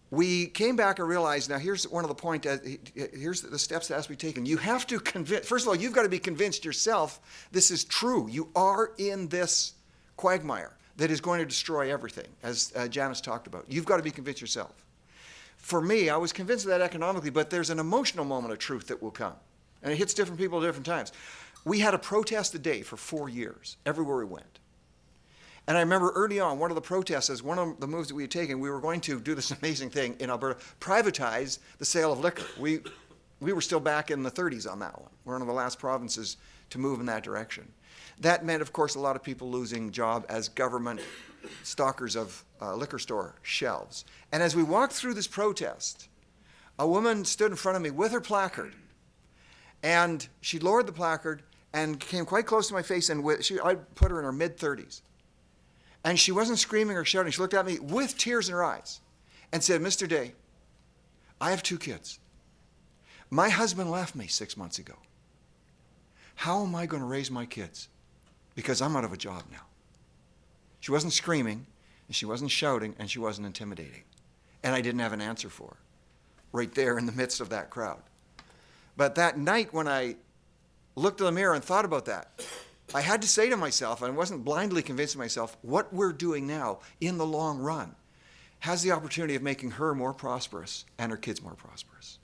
we came back and realized, now here's one of the here's the steps that has to be taken. You have to convince, first of all, you've got to be convinced yourself this is true. You are in this quagmire that is going to destroy everything, as Janice talked about. You've got to be convinced yourself. For me, I was convinced of that economically, but there's an emotional moment of truth that will come. And it hits different people at different times. We had a protest a day for 4 years, everywhere we went. And I remember early on, one of the protests, as one of the moves that we had taken, we were going to do this amazing thing in Alberta, privatize the sale of liquor. We were still back in the 30s on that one. We're one of the last provinces to move in that direction. That meant, of course, a lot of people losing job as government stockers of liquor store shelves. And as we walked through this protest, a woman stood in front of me with her placard. And she lowered the placard and came quite close to my face. And I put her in her mid-30s. And she wasn't screaming or shouting. She looked at me with tears in her eyes and said, "Mr. Day, I have 2 kids. My husband left me 6 months ago. How am I going to raise my kids? Because I'm out of a job now." She wasn't screaming, and she wasn't shouting, and she wasn't intimidating. And I didn't have an answer for her right there in the midst of that crowd. But that night when I looked in the mirror and thought about that, I had to say to myself, and I wasn't blindly convincing myself, what we're doing now in the long run has the opportunity of making her more prosperous and her kids more prosperous.